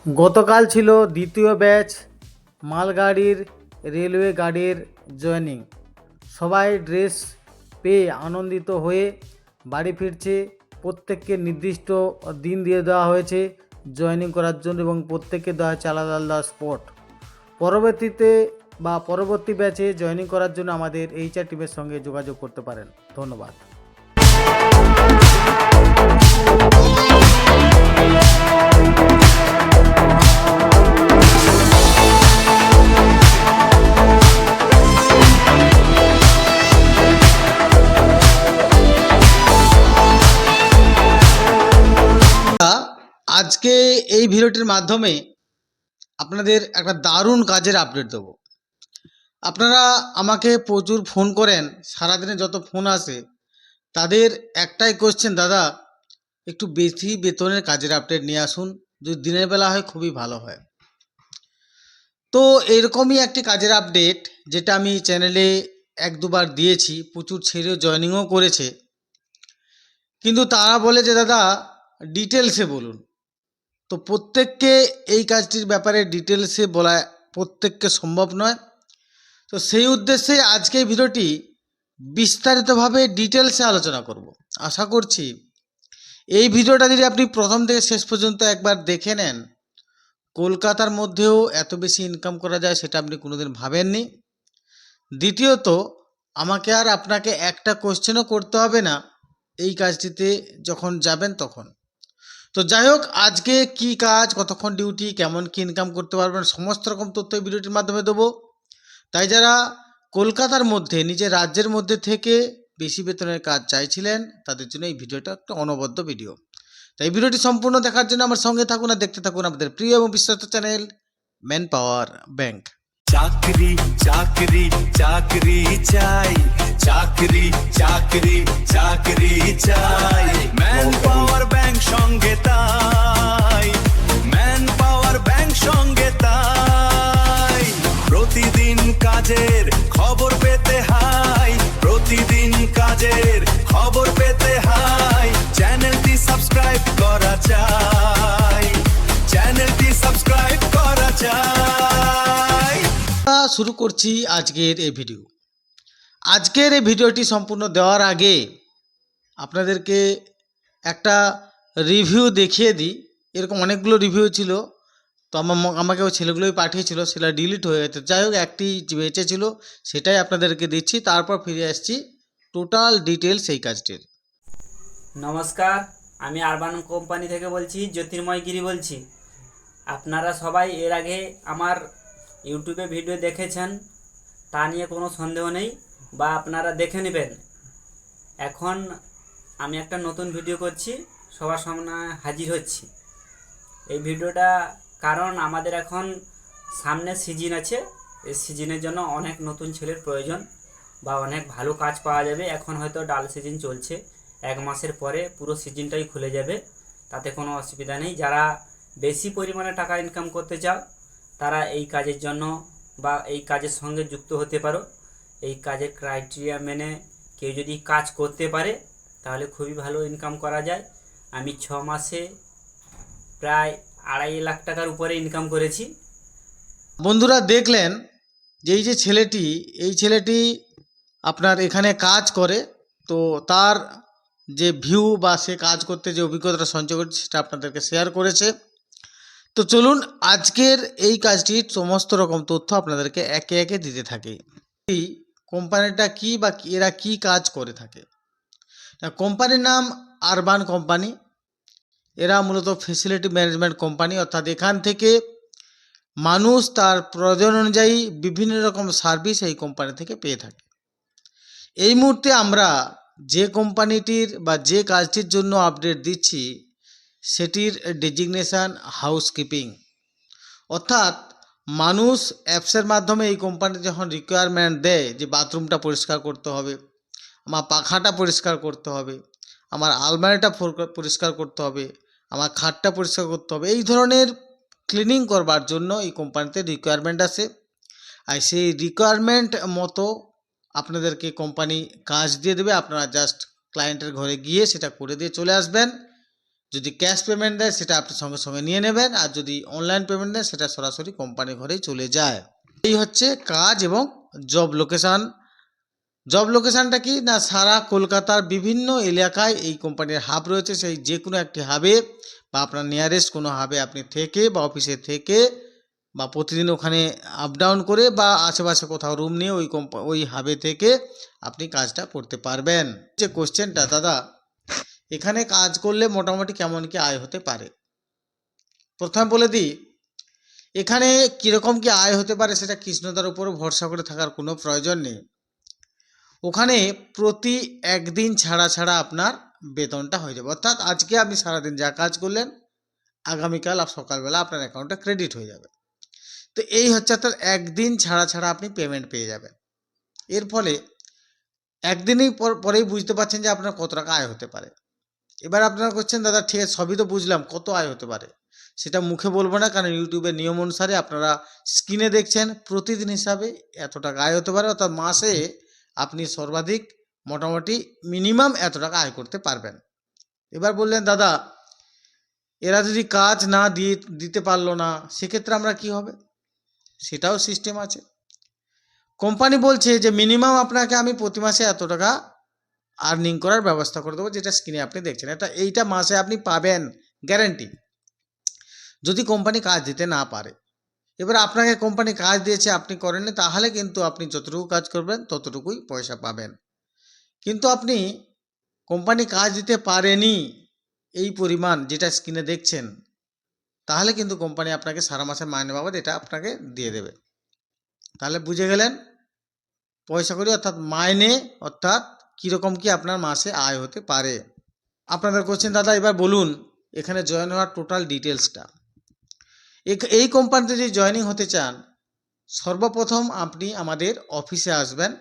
গতকাল ছিল দ্বিতীয় ব্যাচ মালগাড়ির রেলওয়ে গার্ডের জয়েনিং। সবাই ড্রেস পেয়ে আনন্দিত হয়ে বাড়ি ফিরছে। প্রত্যেককে নির্দিষ্ট দিন দিয়ে দেওয়া হয়েছে জয়েনিং করার জন্য এবং প্রত্যেককে দেওয়া হয়েছে আলাদা আলাদা স্পট। পরবর্তী ব্যাচে জয়েনিং করার জন্য আমাদের HR টিমের সঙ্গে যোগাযোগ করতে পারেন। ধন্যবাদ। আজকে এই ভিডিওটির মাধ্যমে আপনাদের একটা দারুণ কাজের আপডেট দেবো। আপনারা আমাকে প্রচুর ফোন করেন, সারাদিনে যত ফোন আসে তাদের একটাই কোশ্চেন, দাদা একটু বেশি বেতনের কাজের আপডেট নিয়ে আসুন, যদি দিনের বেলা হয় খুবই ভালো হয়। তো এরকমই একটি কাজের আপডেট যেটা আমি চ্যানেলে এক দুবার দিয়েছি, প্রচুর ছেলে জয়েনিংও করেছে, কিন্তু তারা বলে যে দাদা ডিটেলসে বলুন। তো প্রত্যেককে এই কাজটির ব্যাপারে ডিটেলসে বলা প্রত্যেককে সম্ভব নয়। তো সেই উদ্দেশ্যে আজকে এই ভিডিওটি বিস্তারিতভাবে ডিটেলসে আলোচনা করব। আশা করছি এই ভিডিওটা যদি আপনি প্রথম থেকে শেষ পর্যন্ত একবার দেখে নেন, কলকাতার মধ্যেও এত বেশি ইনকাম করা যায় সেটা আপনি কোনোদিন ভাবেননি। দ্বিতীয়ত, আমাকে আর আপনাকে একটা কোশ্চেনও করতে হবে না এই কাজটিতে যখন যাবেন তখন। তো যাই হোক, আজকে কি কাজ, কতক্ষণ ডিউটি, কেমন কি ইনকাম করতে পারবেন, সমস্ত রকম তথ্য এই ভিডিওটির মাধ্যমে দেবো। তাই যারা কলকাতার মধ্যে নিজের রাজ্যের মধ্যে থেকে বেশি বেতনের কাজ চাইছিলেন তাদের জন্য এই ভিডিওটা একটা অনবদ্য ভিডিও। তাই ভিডিওটি সম্পূর্ণ দেখার জন্য আমার সঙ্গে থাকুন আর দেখতে থাকুন আমাদের প্রিয় এবং বিশ্বস্ত চ্যানেল ম্যান পাওয়ার ব্যাংক। চাকরি চাকরি চাকরি চাই, চাকরি চাকরি চাকরি চাই, ম্যান পাওয়ার ব্যাংক সঙ্গে তাই, ম্যান পাওয়ার ব্যাংক সঙ্গে তাই। প্রতিদিন কাজের খবর পেতে হাই, প্রতিদিন কাজের খবর পেতে হাই, চ্যানেলটি সাবস্ক্রাইব করা চাই, চ্যানেলটি সাবস্ক্রাইব করা চাই। শুরু করছি আজকের এই ভিডিও। আজকের এই ভিডিওটি সম্পূর্ণ দেওয়ার আগে আপনাদেরকে একটা রিভিউ দেখিয়ে দিই। এরকম অনেকগুলো রিভিউ ছিল, তো আমাকে ওই ছেলেগুলোই পাঠিয়েছিল, সেটা ডিলিট হয়ে গেছে। যাই হোক, একটি বেঁচে ছিল, সেটাই আপনাদেরকে দিচ্ছি, তারপর ফিরে আসছি টোটাল ডিটেলস এই কাজটির। নমস্কার, আমি আরবান কোম্পানি থেকে বলছি, জ্যোতির্ময় গিরি বলছি। আপনারা সবাই এর আগে আমার ইউটিউবে ভিডিও দেখেছেন, তা নিয়ে কোনো সন্দেহ নেই, বা আপনারা দেখে নেবেন। এখন আমি একটা নতুন ভিডিও করছি, সবার সামনে হাজির হচ্ছি। এই ভিডিওটা কারণ আমাদের এখন সামনে সিজন আছে, এই সিজনের জন্য অনেক নতুন ছেলের প্রয়োজন বা অনেক ভালো কাজ পাওয়া যাবে। এখন হয়তো ডাল সিজন চলছে, 1 মাসের পরে পুরো সিজনটাই খুলে যাবে, তাতে কোনো অসুবিধা নেই। যারা বেশি পরিমাণে টাকা ইনকাম করতে চাও তারা এই কাজের জন্য বা এই কাজের সঙ্গে যুক্ত হতে পারো। এই কাজের ক্রাইটেরিয়া মেনে কেউ যদি কাজ করতে পারে তাহলে খুবই ভালো ইনকাম করা যায়। আমি 6 মাসে প্রায় 2.5 লাখ টাকার উপরে ইনকাম করেছি। বন্ধুরা দেখলেন যে এই ছেলেটি আপনার এখানে কাজ করে, তো তার যে ভিউ বা সে কাজ করতে যে অভিজ্ঞতাটা সঞ্চয় করছে সেটা আপনাদেরকে শেয়ার করেছে। তো চলুন আজকের এই কাজটির সমস্ত রকম তথ্য আপনাদেরকে একে একে দিতে থাকি। এই কোম্পানিটা কি বা এরা কি কাজ করে থাকে। কোম্পানির নাম আরবান কোম্পানি। এরা মূলত ফেসিলিটি ম্যানেজমেন্ট কোম্পানি, অর্থাৎ এখান থেকে মানুষ তার প্রয়োজন অনুযায়ী বিভিন্ন রকম সার্ভিস এই কোম্পানি থেকে পেয়ে থাকে। এই মুহূর্তে আমরা যে কোম্পানিটির বা যে কাজটির জন্য আপডেট দিচ্ছি সেটির ডেজিগনেশান হাউসকিপিং, অর্থাৎ মানুষ অ্যাপসের মাধ্যমে এই কোম্পানি যখন রিকোয়ারমেন্ট দেয় যে বাথরুমটা পরিষ্কার করতে হবে, আমার পাখাটা পরিষ্কার করতে হবে, আমার আলমারিটা পরিষ্কার করতে হবে, আমার খাটটা পরিষ্কার করতে হবে, এই ধরনের ক্লিনিং করবার জন্য এই কোম্পানিতে রিকোয়ারমেন্ট আসে। আর সেই রিকোয়ারমেন্ট মতো আপনাদেরকে কোম্পানি কাজ দিয়ে দেবে, আপনারা জাস্ট ক্লায়েন্টের ঘরে গিয়ে সেটা করে দিয়ে চলে আসবেন। যদি ক্যাশ পেমেন্ট দেয় সেটা আপনি সঙ্গে সঙ্গে নিয়ে নেবেন, আর যদি অনলাইন পেমেন্ট দেয় সেটা সরাসরি কোম্পানির ঘরেই চলে যায়। এই হচ্ছে কাজ এবং জব লোকেশান। জব লোকেশানটা কি না, সারা কলকাতার বিভিন্ন এলাকায় এই কোম্পানির হাব রয়েছে। সেই যে কোনো একটি হাবে বা আপনার নিয়ারেস্ট কোনো হাবে আপনি থেকে বা অফিসে থেকে বা প্রতিদিন ওখানে আপ ডাউন করে বা আশেপাশে কোথাও রুম নিয়ে ওই হাবে থেকে আপনি কাজটা করতে পারবেন। যে কোশ্চেনটা, দাদা এখানে কাজ করলে মোটামুটি কেমন কি আয় হতে পারে? প্রথমে বলে দিই, এখানে কীরকম কি আয় হতে পারে সেটা কৃষ্ণদার উপর ভরসা করে থাকার কোনো প্রয়োজন নেই। ওখানে প্রতি একদিন ছাড়া ছাড়া আপনার বেতনটা হয়ে যাবে, অর্থাৎ আজকে আপনি সারাদিন যা কাজ করলেন আগামীকাল সকালবেলা আপনার অ্যাকাউন্টে ক্রেডিট হয়ে যাবে। তো এই হচ্ছে অর্থাৎ একদিন ছাড়া ছাড়া আপনি পেমেন্ট পেয়ে যাবেন। এর ফলে একদিনই পরেই বুঝতে পারছেন যে আপনার কত টাকা আয় হতে পারে। এবার আপনারা করছেন, দাদা ঠিক আছে সবই তো বুঝলাম, কত আয় হতে পারে? সেটা মুখে বলবো না, কারণ ইউটিউবের নিয়ম অনুসারে আপনারা স্ক্রিনে দেখছেন প্রতিদিন হিসাবে এত টাকা আয় হতে পারে, অর্থাৎ মাসে আপনি সর্বাধিক মোটামুটি মিনিমাম এত টাকা আয় করতে পারবেন। এবার বললেন, দাদা এরা যদি কাজ না দিতে পারলো না সেক্ষেত্রে আমরা কি হবে? সেটাও সিস্টেম আছে। কোম্পানি বলছে যে মিনিমাম আপনাকে আমি প্রতি মাসে এত টাকা আর্নিং করার ব্যবস্থা করে দেবো, যেটা স্ক্রিনে আপনি দেখছেন। এইটা মাসে আপনি পাবেন, গ্যারান্টি। যদি কোম্পানি কাজ দিতে না পারে, এবার আপনাকে কোম্পানি কাজ দিয়েছে আপনি করেননি, তাহলে কিন্তু আপনি যতটুকু কাজ করবেন ততটুকুই পয়সা পাবেন। কিন্তু আপনি কোম্পানি কাজ দিতে পারেনি এই পরিমাণ যেটা স্ক্রিনে দেখছেন, তাহলে কিন্তু কোম্পানি আপনাকে সারা মাসের মাইনে বাবদ এটা আপনাকে দিয়ে দেবে। তাহলে বুঝে গেলেন পয়সা করি অর্থাৎ মাইনে, অর্থাৎ কীরকম কি আপনার মাসে আয় হতে পারে। আপনাদের কোশ্চেন, দাদা এবার বলুন এখানে জয়েন হওয়ার টোটাল ডিটেলসটা। এই কোম্পানিতে যদি জয়েনিং হতে চান, সর্বপ্রথম আপনি আমাদের অফিসে আসবেন।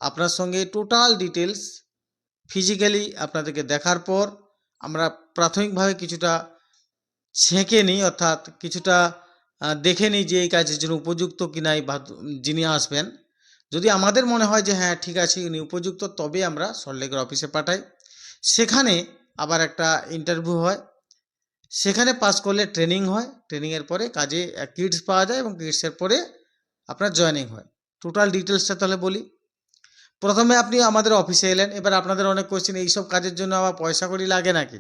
আপনার সঙ্গে টোটাল ডিটেলস ফিজিক্যালি আপনাদেরকে দেখার পর আমরা প্রাথমিকভাবে কিছুটা ছেঁকে নিই, অর্থাৎ কিছুটা দেখে নিই যে এই কাজের জন্য উপযুক্ত কি নাই বা যিনি আসবেন। যদি আমাদের মনে হয় যে হ্যাঁ ঠিক আছে ইনি উপযুক্ত, তবে আমরা সল্টলেকের অফিসে পাঠাই। সেখানে আবার একটা ইন্টারভিউ হয়, সেখানে পাস করলে ট্রেনিং হয়, ট্রেনিংয়ের পরে কাজে কিটস পাওয়া যায় এবং কিটসের পরে আপনার জয়েনিং হয়। টোটাল ডিটেলসটা তাহলে বলি। প্রথমে আপনি আমাদের অফিসে এলেন। এবার আপনাদের অনেক কোশ্চেন, এইসব কাজের জন্য আবার পয়সা কড়ি লাগে নাকি?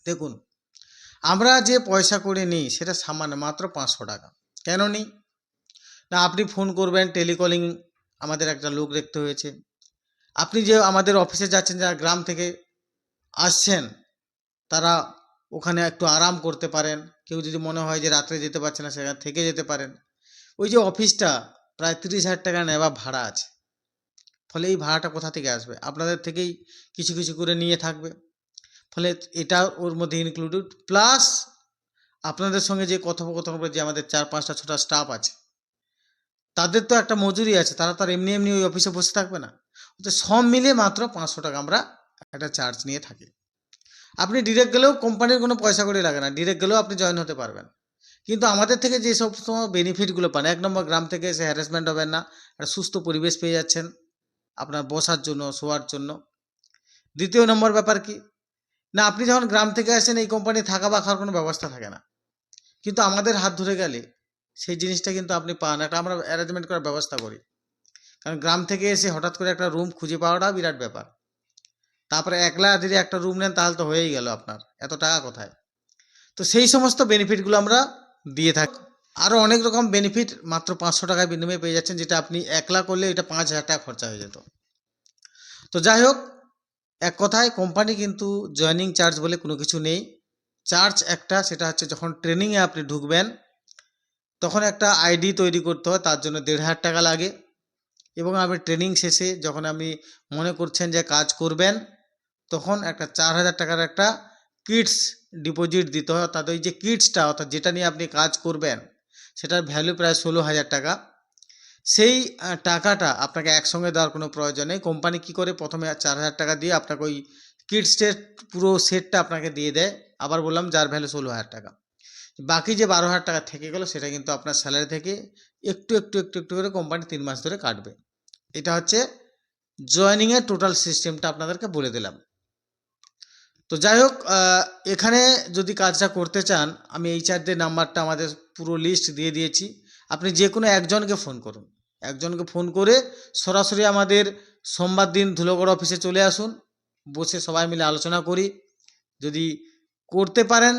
দেখুন, আমরা যে পয়সা করে নিই সেটা সামান্য মাত্র 500 টাকা। কেন নিই না, আপনি ফোন করবেন, টেলিকলিং আমাদের একটা লোক দেখতে হয়েছে। আপনি যে আমাদের অফিসে যাচ্ছেন, যারা গ্রাম থেকে আসছেন তারা ওখানে একটু আরাম করতে পারেন। কেউ যদি মনে হয় যে রাত্রে যেতে পারছে না, সেখানে থেকে যেতে পারেন। ওই যে অফিসটা প্রায় 30,000 টাকা নেওয়া ভাড়া আছে, ফলে এই ভাড়াটা কোথা থেকে আসবে? আপনাদের থেকেই কিছু কিছু করে নিয়ে থাকবে, ফলে এটা ওর মধ্যে ইনক্লুডেড। প্লাস আপনাদের সঙ্গে যে কথোপকথন করে যে আমাদের 4-5টা 6টা স্টাফ আছে, তাদের তো একটা মজুরি আছে, তারা তো আর এমনি এমনি ওই অফিসে বসে থাকবে না। তো সব মিলিয়ে মাত্র 500 টাকা আমরা একটা চার্জ নিয়ে থাকি। আপনি ডিরেক্ট গেলেও কোম্পানির কোনো পয়সা করে লাগে না, ডিরেক্ট গেলেও আপনি জয়েন হতে পারবেন। কিন্তু আমাদের থেকে যে সব বেনিফিটগুলো পান, 1 নম্বর গ্রাম থেকে এসে হ্যারাসমেন্ট হবেন না, একটা সুস্থ পরিবেশ পেয়ে যাচ্ছেন আপনার বসার জন্য, শোয়ার জন্য। দ্বিতীয় নম্বর ব্যাপার কি না, আপনি যখন গ্রাম থেকে আসেন এই কোম্পানি থাকা বা খাওয়ার কোনো ব্যবস্থা থাকে না, কিন্তু আমাদের হাত ধরে গেলে সেই জিনিসটা কিন্তু আপনি পান, একটা আমরা অ্যারেঞ্জমেন্ট করার ব্যবস্থা করি। কারণ গ্রাম থেকে এসে হঠাৎ করে একটা রুম খুঁজে পাওয়াটা বিরাট ব্যাপার। তারপরে একলা যদি একটা রুম নেন তাহলে তো হয়েই গেল, আপনার এত টাকা কোথায়? তো সেই সমস্ত বেনিফিটগুলো আমরা দিয়ে থাকি। আরও অনেক রকম বেনিফিট মাত্র 500 টাকায় বিনিময়ে পেয়ে যাচ্ছেন, যেটা আপনি একলা করলে এটা 5,000 টাকা খরচা হয়ে যেত। তো যাই হোক, এক কথায় কোম্পানি কিন্তু জয়েনিং চার্জ বলে কোনো কিছু নেই। চার্জ একটা, সেটা হচ্ছে যখন ট্রেনিংয়ে আপনি ঢুকবেন তখন একটা আইডি তৈরি করতে হয়, তার জন্য 1,500 টাকা লাগে। এবং আপনি ট্রেনিং শেষে যখন আপনি মনে করছেন যে কাজ করবেন, তখন একটা 4,000 টাকার একটা কিটস ডিপোজিট দিতে হয়। অর্থাৎ ওই যে কিটসটা, অর্থাৎ যেটা নিয়ে আপনি কাজ করবেন সেটার ভ্যালু প্রায় 16,000 টাকা। সেই টাকাটা আপনাকে একসঙ্গে দেওয়ার কোনো প্রয়োজন নেই। কোম্পানি কী করে, প্রথমে 4,000 টাকা দিয়ে আপনাকে ওই কিটসের পুরো সেটটা আপনাকে দিয়ে দেয়। আবার বললাম যার ভ্যালু 16,000 টাকা। বাকি যে 12,000 টাকা থেকে গেল সেটা কিন্তু আপনার স্যালারি থেকে একটু একটু একটু একটু করে কোম্পানি 3 মাস ধরে কাটবে। এটা হচ্ছে জয়েনিংয়ের টোটাল সিস্টেমটা আপনাদেরকে বলে দিলাম। তো যাই হোক, এখানে যদি কাজটা করতে চান, আমি এইচআরদের নাম্বারটা আমাদের পুরো লিস্ট দিয়ে দিয়েছি। আপনি যে কোনো একজনকে ফোন করুন, একজনকে ফোন করে সরাসরি আমাদের সোমবার দিন ধুলোগড় অফিসে চলে আসুন, বসে সবাই মিলে আলোচনা করি। যদি করতে পারেন,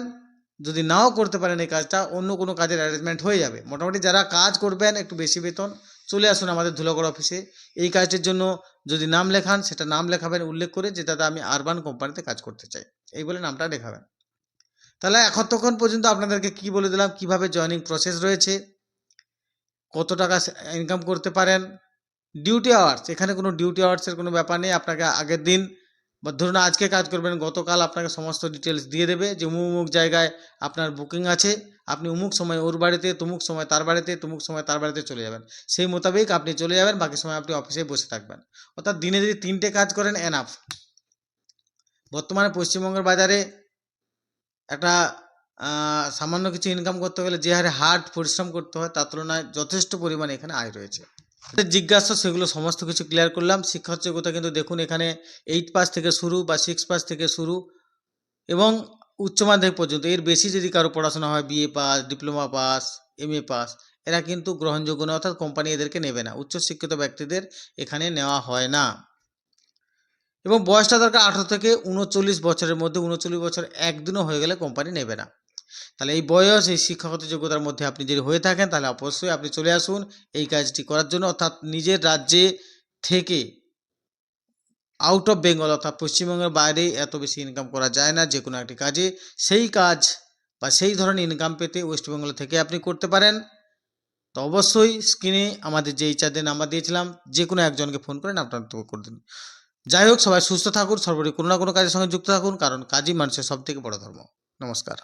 যদি নাও করতে পারেন এই কাজটা, অন্য কোনো কাজের অ্যারেঞ্জমেন্ট হয়ে যাবে। মোটামুটি যারা কাজ করবেন একটু বেশি বেতন, চলে আসুন আমাদের ধুলোগড় অফিসে। এই কাজটির জন্য যদি নাম লেখান, সেটা নাম লেখাবেন উল্লেখ করে যে দাদা আমি আরবান কোম্পানিতে কাজ করতে চাই, এই বলে নামটা লেখাবেন। তাহলে এতক্ষণ পর্যন্ত আপনাদেরকে কি বলে দিলাম, কিভাবে জয়েনিং প্রসেস রয়েছে, কত টাকা ইনকাম করতে পারেন। ডিউটি আওয়ার্স, এখানে কোনো ডিউটি আওয়ার্সের কোনো ব্যাপার নেই। আপনাকে আগের দিন বা ধরুন আজকে কাজ করবেন, গতকাল আপনাকে সমস্ত ডিটেলস দিয়ে দেবে যে অমুক অমুক জায়গায় আপনার বুকিং আছে, আপনি অমুক সময় ওর বাড়িতে, তমুক সময় তার বাড়িতে, তমুক সময় তার বাড়িতে চলে যাবেন। সেই মোতাবেক আপনি চলে যাবেন, বাকি সময় আপনি অফিসে বসে থাকবেন। অর্থাৎ দিনে যদি 3টে কাজ করেন এনাফ। বর্তমানে পশ্চিমবঙ্গের বাজারে একটা সামান্য কিছু ইনকাম করতে গেলে যে হারে হার্ড পরিশ্রম করতে হয়, তার তুলনায় যথেষ্ট পরিমাণে এখানে আয় রয়েছে। জিজ্ঞাসা সেগুলো সমস্ত কিছু ক্লিয়ার করলাম। শিক্ষার যোগ্যতা কিন্তু দেখুন এখানে 8 পাস থেকে শুরু বা 6 পাস থেকে শুরু এবং উচ্চ মাধ্যমিক পর্যন্ত। এর বেশি যদি কারো পড়াশোনা হয়, BA pass, diploma pass, MA pass, এরা কিন্তু গ্রহণযোগ্য নয়, অর্থাৎ কোম্পানি এদেরকে নেবে না। উচ্চশিক্ষিত ব্যক্তিদের এখানে নেওয়া হয় না। এবং বয়সটা দরকার 18 থেকে 39 বছরের মধ্যে। 39 বছর একদিনও হয়ে গেলে কোম্পানি নেবে না। তাহলে এই বয়স, এই শিক্ষাগত যোগ্যতার মধ্যে আপনি যদি হয়ে থাকেন, তাহলে অবশ্যই আপনি চলে আসুন এই কাজটি করার জন্য। অর্থাৎ নিজের রাজ্যে থেকে আউট অফ বেঙ্গল, অর্থাৎ পশ্চিমবঙ্গের বাইরে এত বেশি ইনকাম করা যায় না যে কোনো একটি কাজে। সেই কাজ বা সেই ধরনের ইনকাম পেতে ওয়েস্ট বেঙ্গল থেকে আপনি করতে পারেন। তো অবশ্যই স্ক্রিনে আমাদের যে এইচআরদের নাম্বার দিয়েছিলাম, যে কোনো একজনকে ফোন করেন, আপনার তো করে দিন। যাই হোক, সবাই সুস্থ থাকুন, সর্বোপরি কোনো না কোনো কাজের সঙ্গে যুক্ত থাকুন, কারণ কাজই মানুষের সবথেকে বড় ধর্ম। নমস্কার।